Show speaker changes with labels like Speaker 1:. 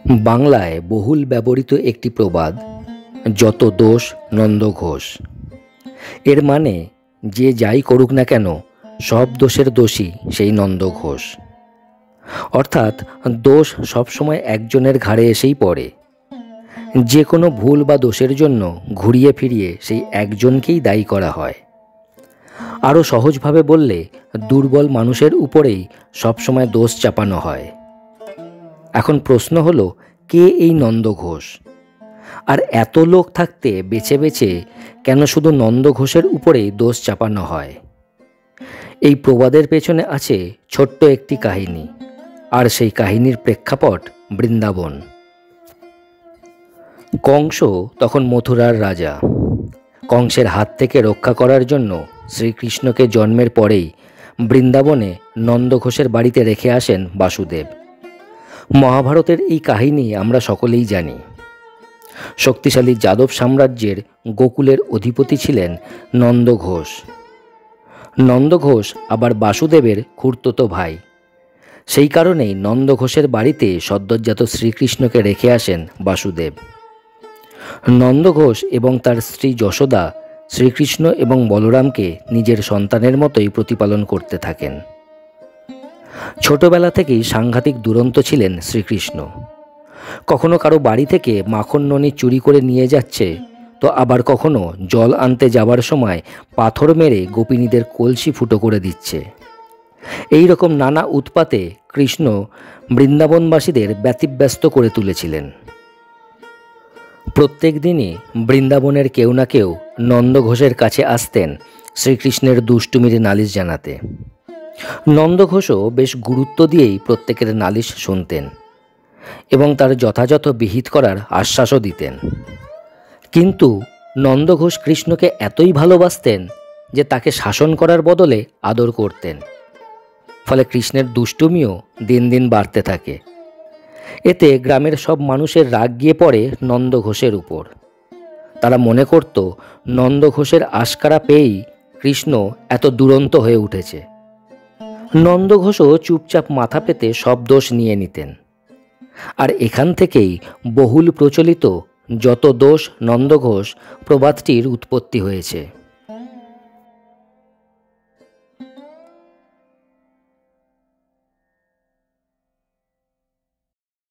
Speaker 1: বাংলায় বহুল ব্যবহৃত একটি প্রবাদ, যত দোষ নন্দ ঘোষ। এর মানে যে যাই করুক না কেন সব দোষের দোষী সেই নন্দ ঘোষ। অর্থাৎ দোষ সবসময় একজনের ঘাড়ে এসেই পড়ে। যে কোনো ভুল বা দোষের জন্য ঘুরিয়ে ফিরিয়ে সেই একজনকেই দায়ী করা হয়। আরও সহজভাবে বললে দুর্বল মানুষের উপরেই সবসময় দোষ চাপানো হয়। এখন প্রশ্ন হলো, কে এই নন্দ ঘোষ? আর এত লোক থাকতে বেছে বেছে কেন শুধু নন্দ ঘোষের উপরেই দোষ চাপানো হয়? এই প্রবাদের পেছনে আছে ছোট্ট একটি কাহিনী, আর সেই কাহিনীর প্রেক্ষাপট বৃন্দাবন। কংস তখন মথুরার রাজা। কংসের হাত থেকে রক্ষা করার জন্য শ্রীকৃষ্ণকে জন্মের পরেই বৃন্দাবনে নন্দ ঘোষের বাড়িতে রেখে আসেন বাসুদেব। মহাভারতের এই কাহিনী আমরা সকলেই জানি। শক্তিশালী যাদব সাম্রাজ্যের গোকুলের অধিপতি ছিলেন নন্দ ঘোষ। নন্দ ঘোষ আবার বাসুদেবের খুড়তুতো ভাই। সেই কারণেই নন্দ ঘোষের বাড়িতে সদ্যোজাত শ্রীকৃষ্ণকে রেখে আসেন বাসুদেব। নন্দ ঘোষ এবং তার স্ত্রী যশোদা শ্রীকৃষ্ণ এবং বলরামকে নিজের সন্তানের মতোই প্রতিপালন করতে থাকেন। ছোটবেলা থেকেই সাংঘাতিক দুরন্ত ছিলেন শ্রীকৃষ্ণ। কখনো কারো বাড়ি থেকে মাখন ননি চুরি করে নিয়ে যাচ্ছে, তো আবার কখনো জল আনতে যাবার সময় পাথর মেরে গোপিনীদের কলসি ফুটো করে দিচ্ছে। এই রকম নানা উৎপাতে কৃষ্ণ বৃন্দাবনবাসীদের ব্যতিব্যস্ত করে তুলেছিলেন। প্রত্যেক দিনই বৃন্দাবনের কেউ না কেউ নন্দ ঘোষের কাছে আসতেন শ্রীকৃষ্ণের দুষ্টুমির নালিশ জানাতে। নন্দ ঘোষও বেশ গুরুত্ব দিয়েই প্রত্যেকের নালিশ শুনতেন এবং তার যথাযথ বিহিত করার আশ্বাসও দিতেন। কিন্তু নন্দ ঘোষ কৃষ্ণকে এতই ভালোবাসতেন যে তাকে শাসন করার বদলে আদর করতেন। ফলে কৃষ্ণের দুষ্টুমিও দিন দিন বাড়তে থাকে। এতে গ্রামের সব মানুষের রাগ গিয়ে পড়ে নন্দ ঘোষের উপর। তারা মনে করত নন্দ ঘোষের আশকারা পেয়েই কৃষ্ণ এত দুরন্ত হয়ে উঠেছে। নন্দ ঘোষও চুপচাপ মাথা পেতে সব দোষ নিয়ে নিতেন। আর এখান থেকেই বহুল প্রচলিত যত দোষ নন্দ ঘোষ প্রবাদটির উৎপত্তি হয়েছে।